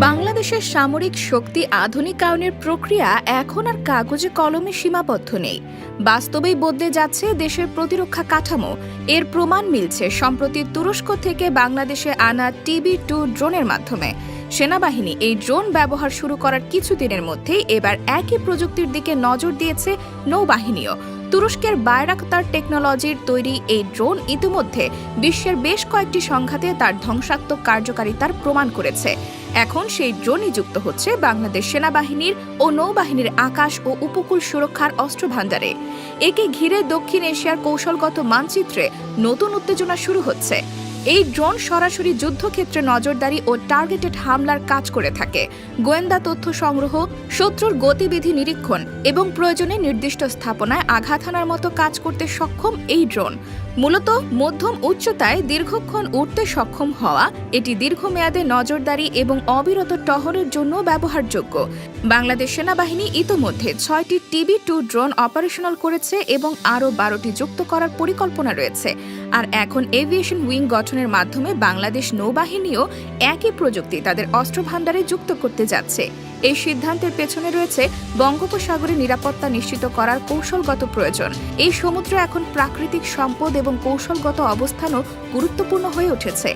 বাংলাদেশের সামরিক শক্তি আধুনিকায়নের প্রক্রিয়া এখন আর কাগজে কলমে সীমাবদ্ধ নেই, বাস্তবেই বদলে যাচ্ছে দেশের প্রতিরক্ষা কাঠামো। এর প্রমাণ মিলছে সম্প্রতি তুরস্ক থেকে বাংলাদেশে আনা TB2 ড্রোনের মাধ্যমে। সেনাবাহিনী এই ড্রোন ব্যবহার শুরু করার কিছুদিনের মধ্যেই এবার একই প্রযুক্তির দিকে নজর দিয়েছে নৌবাহিনীও। তুরস্কের বায়রাক্তার টেকনোলজির তৈরি এই ড্রোন ইতিমধ্যে বিশ্বের বেশ কয়েকটি সংঘাতে তার ধ্বংসাত্মক কার্যকারিতার প্রমাণ করেছে। এখন সেই ড্রোনই যুক্ত হচ্ছে বাংলাদেশ সেনাবাহিনীর ও নৌবাহিনীর আকাশ ও উপকূল সুরক্ষার অস্ত্রভাণ্ডারে। একে ঘিরে দক্ষিণ এশিয়ার কৌশলগত মানচিত্রে নতুন উত্তেজনা শুরু হচ্ছে। এই ড্রোন সরাসরি যুদ্ধক্ষেত্রে নজরদারি ও টার্গেটেড হামলার কাজ করে থাকে। গোয়েন্দা তথ্য সংগ্রহ, শত্রুর গতিবিধি নিরীক্ষণ এবং প্রয়োজনে নির্দিষ্ট স্থাপনায় আঘাত হানার মতো কাজ করতে সক্ষম এই ড্রোন। মূলত মধ্যম উচ্চতায় দীর্ঘক্ষণ উড়তে সক্ষম হওয়া, এটি দীর্ঘমেয়াদে নজরদারি এবং অবিরত টহলের জন্য ব্যবহারযোগ্য। বাংলাদেশ সেনাবাহিনী ইতোমধ্যে 6টি TB2 ড্রোন অপারেশনাল করেছে এবং আরও 12টি যুক্ত করার পরিকল্পনা রয়েছে। আর এখন এভিয়েশন উইং গঠনের মাধ্যমে বাংলাদেশ নৌবাহিনীও একই প্রযুক্তি তাদের অস্ত্রভাণ্ডারে যুক্ত করতে যাচ্ছে। এই সিদ্ধান্তের পেছনে রয়েছে বঙ্গোপসাগরে নিরাপত্তা নিশ্চিত করার কৌশলগত প্রয়োজন। এই সমুদ্র এখন প্রাকৃতিক সম্পদ এবং কৌশলগত অবস্থানও গুরুত্বপূর্ণ হয়ে উঠেছে।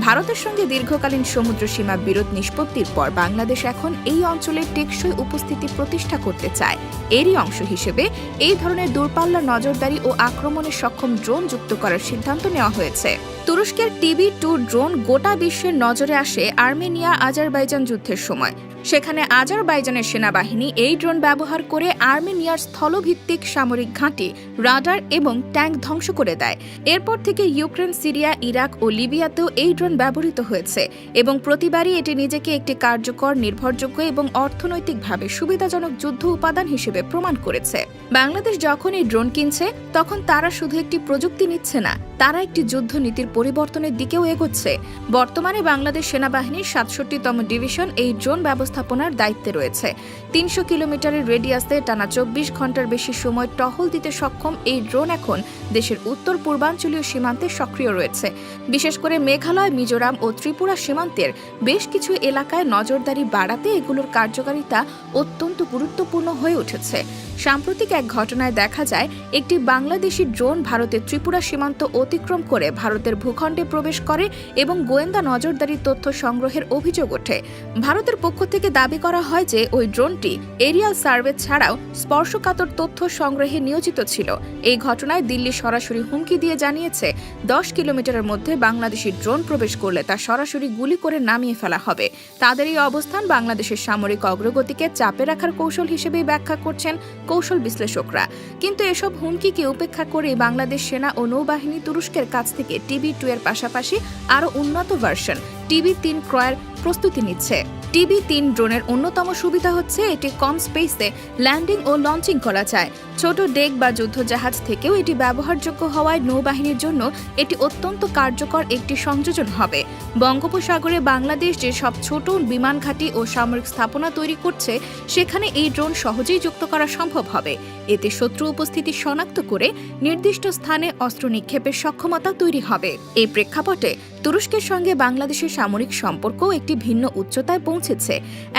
ভারতের সঙ্গে দীর্ঘকালীন সমুদ্র সীমা বিরোধ নিষ্পত্তির পর বাংলাদেশ এখন এই অঞ্চলে টেকসই উপস্থিতি প্রতিষ্ঠা করতে চায়। এরই অংশ হিসেবে এই ধরনের দূরপাল্লার নজরদারি ও আক্রমণে সক্ষম ড্রোন যুক্ত করার সিদ্ধান্ত নেওয়া হয়েছে। তুরস্কের TB2 ড্রোন গোটা বিশ্বের নজরে আসে আর্মেনিয়া আজারবাইজান যুদ্ধের সময়। সেখানে আজারবাইজানের সেনাবাহিনী এই ড্রোন ব্যবহার করে আর্মেনিয়ার স্থলভিত্তিক সামরিক ঘাঁটি, রাডার এবং ট্যাঙ্ক ধ্বংস করে দেয়। এরপর থেকে ইউক্রেন, সিরিয়া, ইরাক ও লিবিয়াতেও এই ড্রোন ব্যবহৃত হয়েছে এবং প্রতিবারই এটি নিজেকে একটি কার্যকর, নির্ভরযোগ্য এবং অর্থনৈতিকভাবে সুবিধাজনক যুদ্ধ উপাদান হিসেবে প্রমাণ করেছে। বাংলাদেশ যখন এই ড্রোন কিনছে, তখন তারা শুধু একটি প্রযুক্তি নিচ্ছে না, তারা একটি যুদ্ধ নীতির পরিবর্তনের দিকেও এগোচ্ছে। বর্তমানে বাংলাদেশ সেনাবাহিনীর 67তম ডিভিশন এই ড্রোন ব্যবস্থাপনার দায়িত্বে রয়েছে। 300 কিলোমিটারের রেডিয়াসে টানা 24 ঘন্টার বেশি সময় টহল দিতে সক্ষম এই ড্রোন এখন দেশের উত্তর পূর্বাঞ্চলীয় সীমান্তে সক্রিয় রয়েছে। বিশেষ করে মেঘালয়, মিজোরাম ও ত্রিপুরা সীমান্তের বেশ কিছু এলাকায় নজরদারি বাড়াতে এগুলোর কার্যকারিতা অত্যন্ত গুরুত্বপূর্ণ হয়ে উঠেছে। সাম্প্রতিক এক ঘটনায় দেখা যায়, একটি বাংলাদেশি ড্রোন ভারতের ত্রিপুরা সীমান্ত অতিক্রম করে ভারতের ভূখণ্ডে প্রবেশ করে এবং গোয়েন্দা নজরদারি তথ্য সংগ্রহের অভিযোগ ওঠে। ভারতের পক্ষ থেকে দাবি করা হয় যে ওই ড্রোনটি এরিয়াল সার্ভে ছাড়াও স্পর্শকাতর তথ্য সংগ্রহে নিয়োজিত ছিল। এই ঘটনায় দিল্লি সরাসরি হুমকি দিয়ে জানিয়েছে, 10 কিলোমিটারের মধ্যে বাংলাদেশি ড্রোন প্রবেশ করলে তা সরাসরি গুলি করে নামিয়ে ফেলা হবে। তাদের এই অবস্থান বাংলাদেশের সামরিক অগ্রগতিকে চাপে রাখার কৌশল হিসেবেই ব্যাখ্যা করছেন কৌশল বিশ্লেষকরা। কিন্তু এসব হুমকিকে উপেক্ষা করে বাংলাদেশ সেনা ও নৌবাহিনী তুরস্কের কাছ থেকে TB2 এর পাশাপাশি আরও উন্নত ভার্সন TB3 ক্রয়ের প্রস্তুতি নিচ্ছে। TB3 ড্রোনের অন্যতম সুবিধা হচ্ছে এটি কম স্পেসে ল্যান্ডিং ও লঞ্চিং করা যায়। ছোট ডেক বা যুদ্ধজাহাজ থেকেও এটি ব্যবহারযোগ্য হওয়ায় নৌবাহিনীর জন্য এটি অত্যন্ত কার্যকর একটি সংযোজন হবে। বঙ্গোপসাগরে বাংলাদেশ যে সব ছোট বিমান ঘাঁটি ও সামরিক স্থাপনা তৈরি করছে, সেখানে এই ড্রোন সহজেই যুক্ত করা সম্ভব হবে। এতে শত্রু উপস্থিতি শনাক্ত করে নির্দিষ্ট স্থানে অস্ত্র নিক্ষেপের সক্ষমতা তৈরি হবে। এই প্রেক্ষাপটে তুরস্কের সঙ্গে বাংলাদেশের সামরিক সম্পর্কও একটি ভিন্ন উচ্চতায় পৌঁছেছে।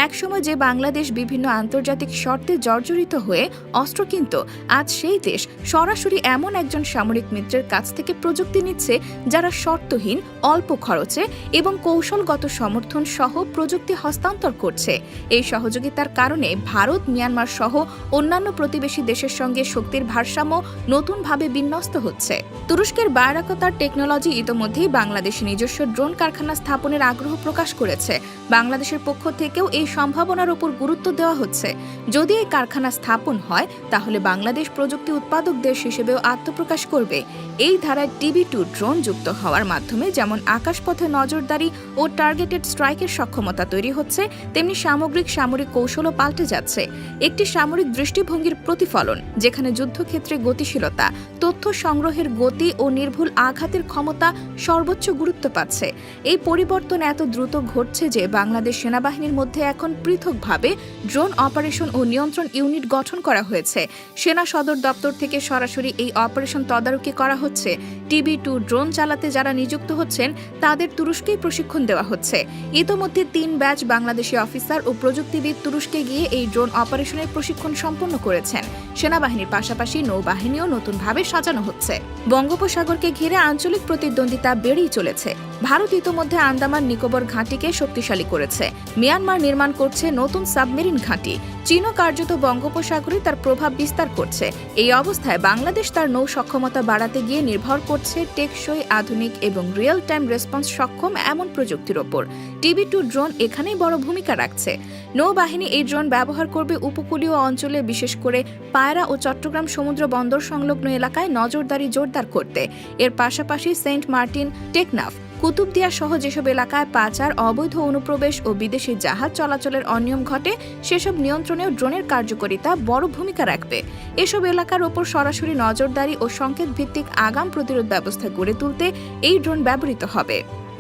একসময় যে বাংলাদেশ বিভিন্ন আন্তর্জাতিক শর্তে জর্জরিত হয়ে অস্ত্র কিনত, আজ সেই দেশ সরাসরি এমন একজন সামরিক মিত্রের কাছ থেকে প্রযুক্তি নিচ্ছে যারা শর্তহীন, অল্প খরচে এবং কৌশলগত সমর্থন সহ প্রযুক্তি হস্তান্তর করছে। এই সহযোগিতার কারণে ভারত, মিয়ানমার সহ অন্যান্য প্রতিবেশী দেশের সঙ্গে শক্তির ভারসাম্য নতুনভাবে বিন্যস্ত হচ্ছে। তুরস্কের বায়রাক্তার টেকনোলজি ইতোমধ্যেই বাংলাদেশে নিজস্ব ড্রোন কারখানা স্থাপনের আগ্রহ প্রকাশ করেছে। বাংলাদেশের পক্ষ থেকেও এই সম্ভাবনার উপর গুরুত্ব দেওয়া হচ্ছে। যদি এই কারখানা স্থাপন হয়, তাহলে বাংলাদেশ প্রযুক্তি উৎপাদক দেশ হিসেবেও আত্মপ্রকাশ করবে। এই ধারায় TB2 ড্রোন যুক্ত হওয়ার মাধ্যমে যেমন আকাশপথে নজরদারি ও টার্গেটেড স্ট্রাইকের সক্ষমতা তৈরি হচ্ছে, তেমনি সামগ্রিক সামরিক কৌশলও পাল্টে যাচ্ছে। একটি সামরিক দৃষ্টিভঙ্গির প্রতিফলন, যেখানে যুদ্ধক্ষেত্রে গতিশীলতা, তথ্য সংগ্রহের গতি ও নির্ভুল আঘাতের ক্ষমতা সর্বোচ্চ গুরুত্ব পাচ্ছে। এই পরিবর্তন এত দ্রুত ঘটছে যে বাংলাদেশ সেনাবাহিনীর মধ্যে এখন পৃথকভাবে ড্রোন অপারেশন ও নিয়ন্ত্রণ ইউনিট গঠন করা হয়েছে। সেনা সদর দপ্তর থেকে সরাসরি এই অপারেশন তদারকি করা হচ্ছে। TB2 ড্রোন চালাতে যারা নিযুক্ত হচ্ছেন তাদের তুরস্কেই প্রশিক্ষণ দেওয়া হচ্ছে। ইতোমধ্যে 3 ব্যাচ বাংলাদেশি অফিসার ও প্রযুক্তিবিদ তুরস্কে গিয়ে এই ড্রোন অপারেশনের প্রশিক্ষণ সম্পন্ন করেছেন। সেনাবাহিনীর পাশাপাশি নৌবাহিনীও নতুনভাবে সাজানো হচ্ছে। বঙ্গোপসাগরকে ঘিরে আঞ্চলিক প্রতিদ্বন্দ্বিতা বেড়েই চলেছে। ভারত ইতোমধ্যে আন্দামান নিকোবর ঘাঁটিকে শক্তিশালী করেছে। মিয়ানমার নির্মাণ করছে নতুন সাবমেরিন ঘাঁটি। চীনও কার্যত বঙ্গোপসাগরে তার প্রভাব বিস্তার করছে। এই অবস্থায় বাংলাদেশ তার নৌ সক্ষমতা বাড়াতে গিয়ে নির্ভর করছে টেকসই, আধুনিক এবং রিয়েল টাইম রেসপন্স সক্ষম এমন প্রযুক্তির ওপর। TB2 ড্রোন এখানেই বড় ভূমিকা রাখছে। নৌবাহিনী এই ড্রোন ব্যবহার করবে উপকূলীয় অঞ্চলে, বিশেষ করে পায়রা ও চট্টগ্রাম সমুদ্র বন্দর সংলগ্ন এলাকায় নজরদারি জোরদার করতে। এর পাশাপাশি সেন্ট মার্টিন, টেকনাফ, কুতুবদিয়া সহ যেসব এলাকায় পাচার, অবৈধ অনুপ্রবেশ ও বিদেশি জাহাজ চলাচলের অনিয়ম ঘটে সেসব নিয়ন্ত্রণেও ড্রোনের কার্যকারিতা বড় ভূমিকা রাখবে। এসব এলাকার ওপর সরাসরি নজরদারি ও সংকেত ভিত্তিক আগাম প্রতিরোধ ব্যবস্থা গড়ে তুলতে এই ড্রোন ব্যবহৃত হবে।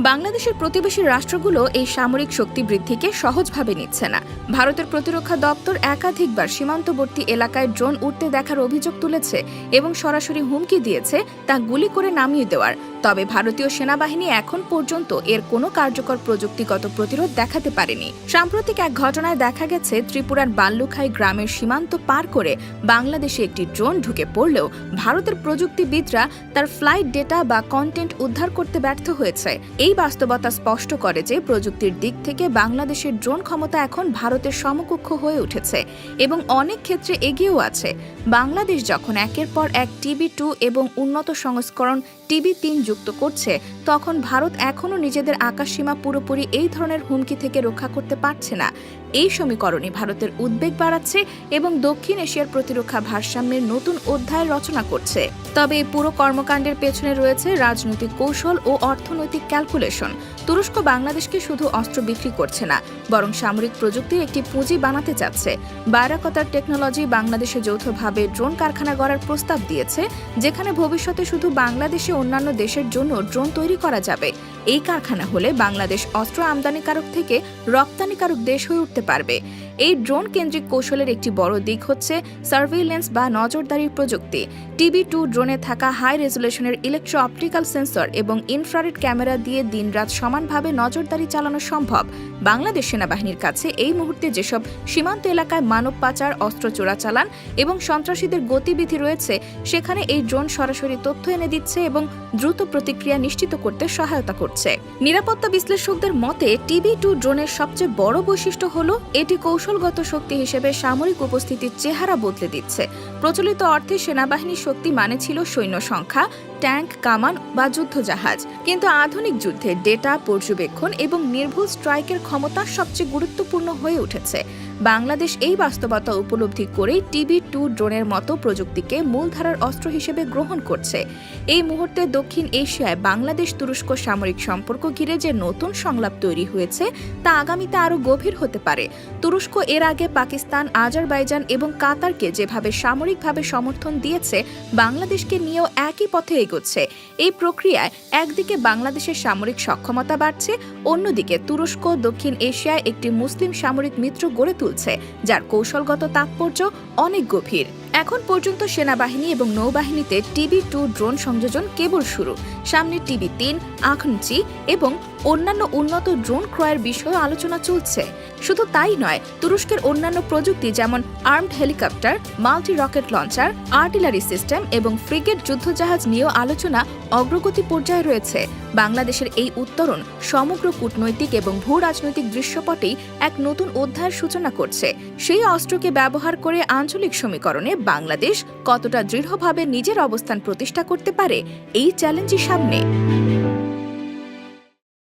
বাংলাদেশের প্রতিবেশী রাষ্ট্রগুলো এই সামরিক শক্তি বৃদ্ধিকে সহজভাবে নিচ্ছে না। ভারতের প্রতিরক্ষা দপ্তর একাধিকবার সীমান্তবর্তী এলাকায় ড্রোন উড়তে দেখার অভিযোগ তুলেছে এবং সরাসরি হুমকি দিয়েছে তা গুলি করে নামিয়ে দেওয়ার। তবে ভারতীয় সেনাবাহিনী এখন পর্যন্ত এর কোনো কার্যকর প্রযুক্তিগত প্রতিরোধ দেখাতে পারেনি। সাম্প্রতিক এক ঘটনায় দেখা গেছে ত্রিপুরার বাল্লুখাই গ্রামের সীমান্ত পার করে বাংলাদেশে একটি ড্রোন ঢুকে পড়লেও ভারতের প্রযুক্তিবিদরা তার ফ্লাইট ডেটা বা কন্টেন্ট উদ্ধার করতে ব্যর্থ হয়েছে। এই বাস্তবতা স্পষ্ট করে যে প্রযুক্তির দিক থেকে বাংলাদেশের ড্রোন ক্ষমতা এখন ভারতের সমকক্ষ হয়ে উঠেছে এবং অনেক ক্ষেত্রে এগিয়েও আছে। বাংলাদেশ যখন একের পর এক TB2 এবং উন্নত সংস্করণ TB3 যুক্ত করছে, তখন ভারত এখনও নিজেদের আকাশসীমা পুরোপুরি এই ধরনের হুমকি থেকে রক্ষা করতে পারছে না। এই সমীকরণই ভারতের উদ্বেগ বাড়াচ্ছে এবং দক্ষিণ এশিয়ার প্রতিরক্ষা ভারসাম্যের নতুন অধ্যায় রচনা করছে। তবে এই পুরো কর্মকাণ্ডের পেছনে রয়েছে রাজনৈতিক কৌশল ও অর্থনৈতিক ক্যালকুলেশন। তুরস্ক বাংলাদেশকে শুধু অস্ত্র বিক্রি করছে না, বরং সামরিক প্রযুক্তির একটি পুঁজি বানাতে চাচ্ছে। বাইরাকতার টেকনোলজি বাংলাদেশে যৌথভাবে ড্রোন কারখানা গড়ার প্রস্তাব দিয়েছে, যেখানে ভবিষ্যতে শুধু বাংলাদেশে অন্যান্য দেশের জন্য ড্রোন তৈরি করা যাবে। এই কারখানা হলে বাংলাদেশ অস্ত্র আমদানিকারক থেকে রপ্তানিকারক দেশ হয়ে উঠতে পারবে। এই ড্রোন কেন্দ্রিক কৌশলের একটি বড় দিক হচ্ছে সার্ভেইলেন্স বা নজরদারির প্রযুক্তি। TB2 ড্রোনে থাকা হাই রেজুলেশনের ইলেকট্রো অপটিক্যাল সেন্সর এবং ইনফ্রারেড ক্যামেরা দিয়ে দিনরাত সমানভাবে নজরদারি চালানো সম্ভব। বাংলাদেশ সেনাবাহিনীর কাছে এই মুহূর্তে যেসব সীমান্ত এলাকায় মানব পাচার, অস্ত্র চোরাচালান এবং সন্ত্রাসীদের গতিবিধি রয়েছে, সেখানে এই ড্রোন সরাসরি তথ্য এনে দিচ্ছে এবং দ্রুত প্রতিক্রিয়া নিশ্চিত করতে সহায়তা করছে। নিরাপত্তা বিশ্লেষকদের মতে TB2 ড্রোনের সবচেয়ে বড় বৈশিষ্ট্য হল এটি কৌশলগত শক্তি হিসেবে সামরিক উপস্থিতির চেহারা বদলে দিচ্ছে। প্রচলিত অর্থে সেনাবাহিনীর শক্তি মানে ছিল সৈন্য সংখ্যা, ট্যাঙ্ক, কামান বা যুদ্ধজাহাজ। কিন্তু আধুনিক যুদ্ধে ডেটা, পর্যবেক্ষণ এবং নির্ভুল স্ট্রাইকের ক্ষমতা সবচেয়ে গুরুত্বপূর্ণ হয়ে উঠেছে। বাংলাদেশ এই বাস্তবতা উপলব্ধি করেই TB2 ড্রোনের মতো প্রযুক্তিকে মূলধারার অস্ত্র হিসেবে গ্রহণ করছে। এই মুহূর্তে দক্ষিণ এশিয়ায় বাংলাদেশ তুরস্ক সামরিক সম্পর্ক ঘিরে যে নতুন সংলাপ তৈরি হয়েছে তা আগামীতে আরও গভীর হতে পারে। তুরস্ক এর আগে পাকিস্তান, আজারবাইজান এবং কাতারকে যেভাবে সামরিকভাবে সমর্থন দিয়েছে, বাংলাদেশকে নিয়েও একই পথে এগোচ্ছে। এই প্রক্রিয়ায় একদিকে বাংলাদেশের সামরিক সক্ষমতা বাড়ছে, অন্যদিকে তুরস্ক দক্ষিণ এশিয়ায় একটি মুসলিম সামরিক মিত্র গড়ে তুলছে, যার কৌশলগত তাৎপর্য অনেক গভীর। এখন পর্যন্ত সেনাবাহিনী এবং নৌবাহিনীতে TB2 ড্রোন সংযোজন কেবল শুরু। সামনে TB3, আখনচি এবং অন্যান্য উন্নত ড্রোন ক্রয়ের বিষয়ে আলোচনা চলছে। শুধু তাই নয়, তুরস্কের অন্যান্য প্রযুক্তি যেমন armed helicopter, multi rocket launcher, artillery system এবং ফ্রিগেট যুদ্ধজাহাজ নিয়েও আলোচনা অগ্রগতি পর্যায়ে রয়েছে। বাংলাদেশের এই উত্তরণ সমগ্র কূটনৈতিক এবং ভূ রাজনৈতিক দৃশ্যপটেই এক নতুন অধ্যায়ের সূচনা করছে। সেই অস্ত্রকে ব্যবহার করে আঞ্চলিক সমীকরণে বাংলাদেশ কতটা দৃঢ়ভাবে নিজের অবস্থান প্রতিষ্ঠা করতে পারে, এই চ্যালেঞ্জই সামনে।